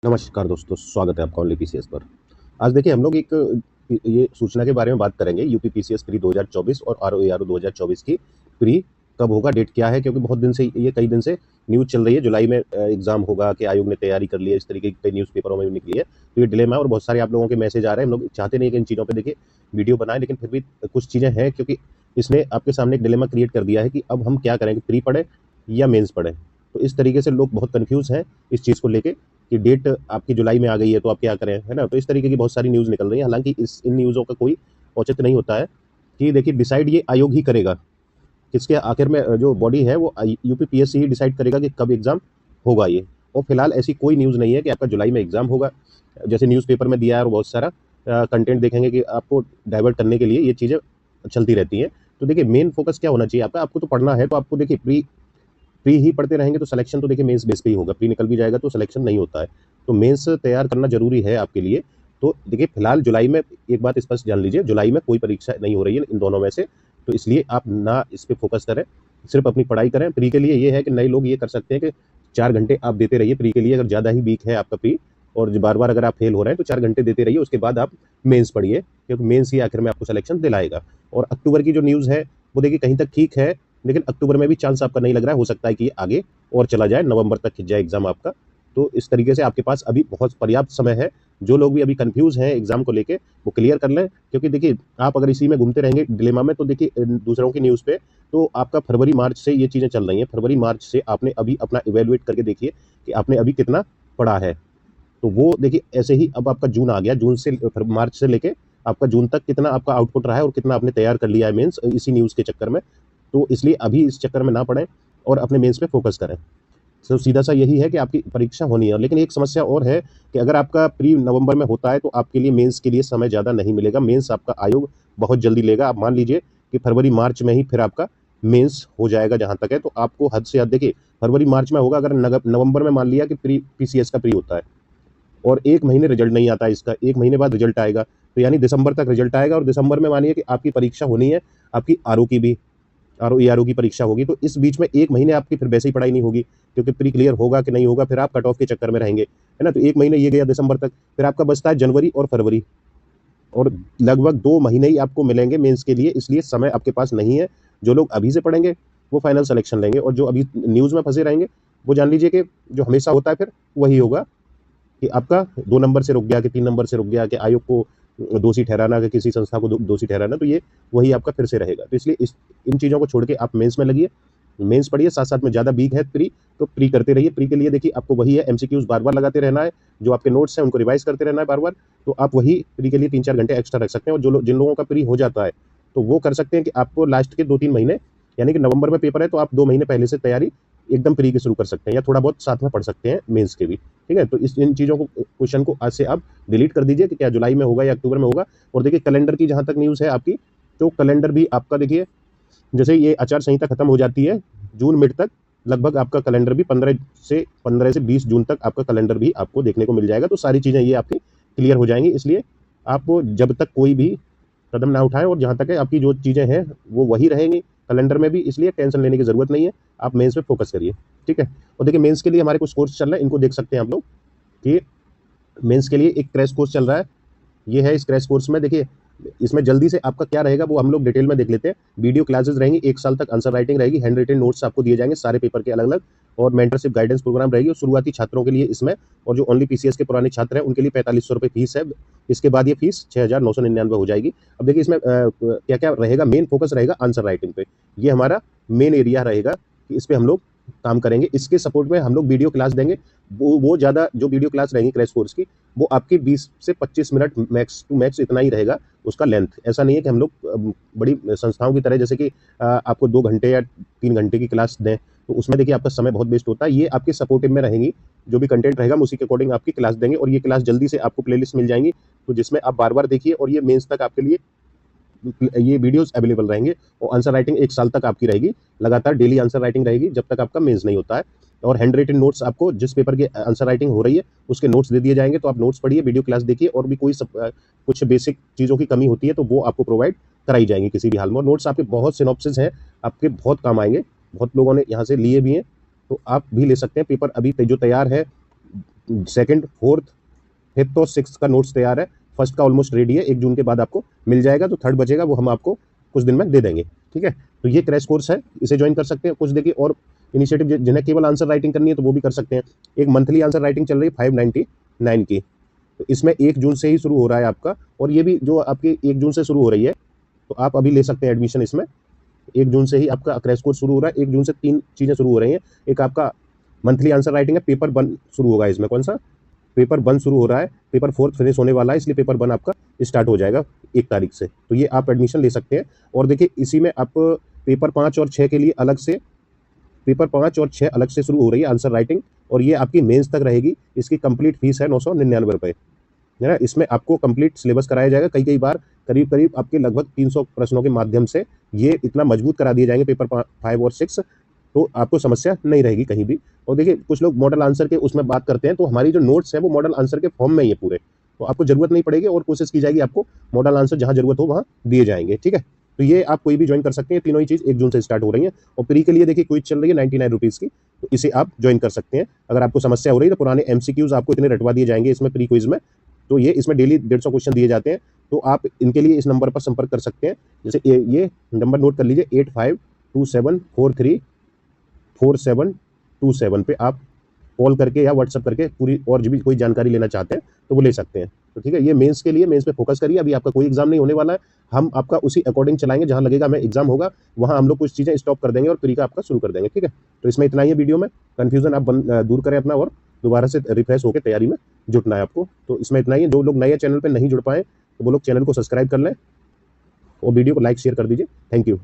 नमस्कार दोस्तों, स्वागत है आपका ओनली पीसीएस पर। आज देखिए हम लोग एक ये सूचना के बारे में बात करेंगे यूपी पीसीएस प्री 2024 और आरओ 2024 की प्री कब होगा, डेट क्या है? क्योंकि बहुत दिन से ये कई दिन से न्यूज़ चल रही है जुलाई में एग्ज़ाम होगा कि आयोग ने तैयारी कर ली है, इस तरीके की कई न्यूज़पेपरों में भी निकली है। तो ये डिलेमा है और बहुत सारे आप लोगों के मैसेज आ रहे हैं। हम लोग चाहते नहीं कि इन चीज़ों पे देखिए वीडियो बनाएँ, लेकिन फिर भी कुछ चीज़ें हैं क्योंकि इसने आपके सामने एक डिलेमा क्रिएट कर दिया है कि अब हम क्या करें कि प्री पढ़ें या मेंस पढ़ें? तो इस तरीके से लोग बहुत कन्फ्यूज़ हैं इस चीज़ को लेके कि डेट आपकी जुलाई में आ गई है तो आप क्या करें, है ना? तो इस तरीके की बहुत सारी न्यूज़ निकल रही है। हालाँकि इन न्यूज़ों का कोई औचित्य नहीं होता है कि देखिए डिसाइड ये आयोग ही करेगा। किसके आखिर में जो बॉडी है वो यूपी पीएससी ही डिसाइड करेगा कि कब एग्ज़ाम होगा ये। और फिलहाल ऐसी कोई न्यूज़ नहीं है कि आपका जुलाई में एग्ज़ाम होगा। जैसे न्यूज़पेपर में दिया है और बहुत सारा कंटेंट देखेंगे कि आपको डाइवर्ट करने के लिए ये चीज़ें चलती रहती हैं। तो देखिए मेन फ़ोकस क्या होना चाहिए आपका? आपको तो पढ़ना है, तो आपको देखिए प्री प्री ही पढ़ते रहेंगे तो सिलेक्शन तो देखिए मेंस बेस पे ही होगा। प्री निकल भी जाएगा तो सिलेक्शन नहीं होता है। तो मेंस तैयार करना ज़रूरी है आपके लिए। तो देखिए फिलहाल जुलाई में एक बात स्पष्ट जान लीजिए, जुलाई में कोई परीक्षा नहीं हो रही है इन दोनों में से। तो इसलिए आप ना इस पे फ़ोकस करें, सिर्फ़ अपनी पढ़ाई करें। प्री के लिए ये है कि नए लोग ये कर सकते हैं कि 4 घंटे आप देते रहिए प्री के लिए। अगर ज़्यादा ही वीक है आपका प्री और बार-बार अगर आप फेल हो रहे हैं तो 4 घंटे देते रहिए, उसके बाद आप मेंस पढ़िए, क्योंकि मेंस ही आखिर में आपको सिलेक्शन दिलाएगा। और अक्टूबर की जो न्यूज़ है, वो देखिए कहीं तक ठीक है, लेकिन अक्टूबर में भी चांस आपका नहीं लग रहा है। हो सकता है कि ये आगे और चला जाए, नवंबर तक खिंच जाए एग्ज़ाम आपका। तो इस तरीके से आपके पास अभी बहुत पर्याप्त समय है। जो लोग भी अभी कन्फ्यूज़ हैं एग्ज़ाम को लेके, वो क्लियर कर लें, क्योंकि देखिए आप अगर इसी में घूमते रहेंगे डिलेमा में, तो देखिए दूसरों की न्यूज़ पे तो आपका फरवरी-मार्च से ये चीज़ें चल रही हैं। फरवरी-मार्च से आपने अभी अपना इवैल्यूएट करके देखिए कि आपने अभी कितना पढ़ा है। तो वो देखिए ऐसे ही अब आपका जून आ गया, जून से मार्च से लेके आपका जून तक कितना आपका आउटपुट रहा है और कितना आपने तैयार कर लिया है मेंस इसी न्यूज़ के चक्कर में। तो इसलिए अभी इस चक्कर में ना पड़ें और अपने मेंस पे फ़ोकस करें। तो सीधा-सा यही है कि आपकी परीक्षा होनी है। लेकिन एक समस्या और है कि अगर आपका प्री नवंबर में होता है तो आपके लिए मेंस के लिए समय ज़्यादा नहीं मिलेगा। मेंस आपका आयोग बहुत जल्दी लेगा। आप मान लीजिए कि फरवरी-मार्च में ही फिर आपका मेंस हो जाएगा जहाँ तक है। तो आपको हद से हद देखिए फरवरी-मार्च में होगा, अगर नवंबर में मान लिया कि प्री पीसीएस का प्री होता है और 1 महीने रिजल्ट नहीं आता है इसका, 1 महीने बाद रिजल्ट आएगा। तो यानी दिसंबर तक रिजल्ट आएगा और दिसंबर में मानिए कि आपकी परीक्षा होनी है, आपकी आरओ की भी। आरओ एआरओ की परीक्षा होगी, तो इस बीच में 1 महीने आपकी फिर वैसे ही पढ़ाई नहीं होगी, क्योंकि प्री क्लियर होगा कि नहीं होगा, फिर आप कट ऑफ के चक्कर में रहेंगे, है ना? तो 1 महीने ये गया दिसंबर तक, फिर आपका बचता है जनवरी और फरवरी, और लगभग 2 महीने ही आपको मिलेंगे मेंस के लिए, इसलिए समय आपके पास नहीं है। जो लोग अभी से पढ़ेंगे, वो फाइनल सिलेक्शन लेंगे, और जो अभी न्यूज़ में फँसे रहेंगे, वो जान लीजिए कि जो हमेशा होता है फिर वही होगा कि आपका 2 नंबर से रुक गया, कि 3 नंबर से रुक गया, कि आयोग को दोषी ठहराना, कि किसी संस्था को दोषी ठहराना, तो ये वही आपका फिर से रहेगा। तो इसलिए इन चीज़ों को छोड़ के आप मेंस में लगिए, मेंस पढ़िए, साथ-साथ में ज़्यादा वीक है प्री, तो प्री करते रहिए। प्री के लिए देखिए आपको वही है, एमसीक्यूज़ बार-बार लगाते रहना है, जो आपके नोट्स हैं उनको रिवाइज़ करते रहना है बार-बार, तो आप वही प्री के लिए 3-4 घंटे एक्स्ट्रा रख सकते हैं। और जिन लोगों का प्री हो जाता है, तो वो कर सकते हैं कि आपको लास्ट के 2-3 महीने, यानी कि नवंबर में पेपर है, तो आप 2 महीने पहले से तैयारी एकदम प्री की शुरू कर सकते हैं, या थोड़ा बहुत साथ में पढ़ सकते हैं मेंस के भी, ठीक है? तो इन चीज़ों को, क्वेश्चन को आज से आप डिलीट कर दीजिए कि क्या जुलाई में होगा या अक्टूबर में होगा। और देखिए कैलेंडर की जहाँ तक न्यूज़ है आपकी, तो कैलेंडर भी आपका देखिए, जैसे ये आचार संहिता खत्म हो जाती है जून मिड तक, लगभग आपका कैलेंडर भी 15 से 20 जून तक आपका कैलेंडर भी आपको देखने को मिल जाएगा। तो सारी चीज़ें ये आपकी क्लियर हो जाएँगी, इसलिए आप जब तक कोई भी कदम ना उठाएँ, और जहाँ तक है आपकी जो चीज़ें हैं वो वही रहेंगी कैलेंडर में भी, इसलिए टेंशन लेने की ज़रूरत नहीं है। आप मेंस पे फ़ोकस करिए, ठीक है? और देखिए मेंस के लिए हमारे कुछ कोर्स चल रहे हैं, इनको देख सकते हैं आप लोग कि मेंस के लिए एक क्रैश कोर्स चल रहा है। ये है इस क्रैश कोर्स में देखिए, इसमें जल्दी से आपका क्या रहेगा वो हम लोग डिटेल में देख लेते हैं। वीडियो क्लासेस रहेंगी, 1 साल तक आंसर राइटिंग रहेगी, हैंड रिटन नोट्स आपको दिए जाएँगे सारे पेपर के अलग-अलग, और मेंटरशिप गाइडेंस प्रोग्राम रहेगी, और शुरुआती छात्रों के लिए इसमें, और जो ओनली पीसीएस के पुराने छात्र हैं उनके लिए ₹4500 फीस है। इसके बाद ये फीस 6999 हो जाएगी। अब देखिए इसमें क्या-क्या रहेगा, मेन फोकस रहेगा आंसर राइटिंग पे। ये हमारा मेन एरिया रहेगा कि इस पे हम लोग काम करेंगे। इसके सपोर्ट में हम लोग वीडियो क्लास देंगे। वो ज़्यादा जो वीडियो क्लास रहेंगी क्रैश कोर्स की, वो आपकी 20 से 25 मिनट मैक्स टू मैक्स इतना ही रहेगा उसका लेंथ। ऐसा नहीं है कि हम लोग बड़ी संस्थाओं की तरह जैसे कि आपको 2 घंटे या 3 घंटे की क्लास दें, तो उसमें देखिए आपका समय बहुत वेस्ट होता है। ये आपके सपोर्टिव में रहेंगी, जो भी कंटेंट रहेगा हम उसी के अकॉर्डिंग आपकी क्लास देंगे, और ये क्लास जल्दी से आपको प्लेलिस्ट मिल जाएँगी, तो जिसमें आप बार-बार देखिए, और ये मेंस तक आपके लिए ये वीडियोस अवेलेबल रहेंगे। और आंसर राइटिंग 1 साल तक आपकी रहेगी, लगातार डेली आंसर राइटिंग रहेगी जब तक आपका मेंस नहीं होता है। और हैंड रिटन नोट्स आपको जिस पेपर की आंसर राइटिंग हो रही है, उसके नोट्स दे दिए जाएँगे, तो आप नोट्स पढ़िए, वीडियो क्लास देखिए, और भी कोई कुछ बेसिक चीज़ों की कमी होती है तो वो आपको प्रोवाइड कराई जाएँगी किसी भी हाल में। और नोट्स आपके बहुत सिनॉप्सिस हैं, आपके बहुत काम आएँगे, बहुत लोगों ने यहाँ से लिए भी हैं, तो आप भी ले सकते हैं। पेपर अभी जो तैयार है, सेकंड, फोर्थ, फिफ्थ और सिक्स का नोट्स तैयार है। फर्स्ट का ऑलमोस्ट रेडी है, 1 जून के बाद आपको मिल जाएगा। तो थर्ड बचेगा, वो हम आपको कुछ दिन में दे देंगे। ठीक है, तो ये क्रैश कोर्स है, इसे ज्वाइन कर सकते हैं। कुछ देखिए और इनिशिएटिव जिन्हें केवल आंसर राइटिंग करनी है तो वो भी कर सकते हैं। एक मंथली आंसर राइटिंग चल रही है 599 की, तो इसमें 1 जून से ही शुरू हो रहा है आपका। और ये भी जो आपकी 1 जून से शुरू हो रही है, तो आप अभी ले सकते हैं एडमिशन इसमें। 1 जून से ही आपका क्रैश कोर्स शुरू हो रहा है। 1 जून से 3 चीज़ें शुरू हो रही हैं। एक आपका मंथली आंसर राइटिंग है, पेपर 1 शुरू होगा इसमें। कौन सा? पेपर 1 शुरू हो रहा है। पेपर 4 फिनिश होने वाला है, इसलिए पेपर 1 आपका स्टार्ट हो जाएगा 1 तारीख से। तो ये आप एडमिशन ले सकते हैं। और देखिए इसी में आप पेपर 5 और 6 के लिए अलग से, पेपर 5 और 6 अलग से शुरू हो रही है आंसर राइटिंग, और ये आपकी मेंस तक रहेगी। इसकी कंप्लीट फीस है 999 रुपये, है ना। इसमें आपको कंप्लीट सिलेबस कराया जाएगा। कई बार करीब करीब आपके लगभग 300 प्रश्नों के माध्यम से ये इतना मजबूत करा दिए जाएंगे पेपर 5 और 6, तो आपको समस्या नहीं रहेगी कहीं भी। और देखिए कुछ लोग मॉडल आंसर के उसमें बात करते हैं, तो हमारी जो नोट्स है वो मॉडल आंसर के फॉर्म में ही है पूरे, तो आपको जरूरत नहीं पड़ेगी। और कोशिश की जाएगी आपको मॉडल आंसर जहां जरूरत हो वहां दिए जाएंगे। ठीक है, तो ये आप कोई भी ज्वाइन कर सकते हैं। तीनों ही चीज़ 1 जून से स्टार्ट हो रही है। और प्री के लिए देखिए क्विज चल रही है 99 रुपीज़ की, तो इसे आप ज्वाइन कर सकते हैं। अगर आपको समस्या हो रही है तो पुराने MCQs आपको इतने रटवा दिए जाएंगे इसमें प्री क्विज में। तो ये इसमें डेली 150 क्वेश्चन दिए जाते हैं। तो आप इनके लिए इस नंबर पर संपर्क कर सकते हैं। जैसे ये नंबर नोट कर लीजिए, 8527434727 पे आप कॉल करके या व्हाट्सअप करके पूरी और जो भी कोई जानकारी लेना चाहते हैं तो वो ले सकते हैं। तो ठीक है, ये मेंस के लिए, मेंस पे फोकस करिए। अभी आपका कोई एग्जाम नहीं होने वाला है, हम आपका उसी अकॉर्डिंग चलाएंगे। जहां लगेगा हमें एग्जाम होगा वहां हम लोग कुछ चीजें स्टॉप कर देंगे और प्री का आपका शुरू कर देंगे। ठीक है, तो इसमें इतना ही है वीडियो में। कंफ्यूजन आप दूर करें अपना और दोबारा से रिफ्रेश होकर तैयारी में जुटना है आपको। तो इसमें इतना ही है। जो लोग नए चैनल पर नहीं जुड़ पाए तो वो लोग चैनल को सब्सक्राइब कर लें और वीडियो को लाइक शेयर कर दीजिए। Thank you.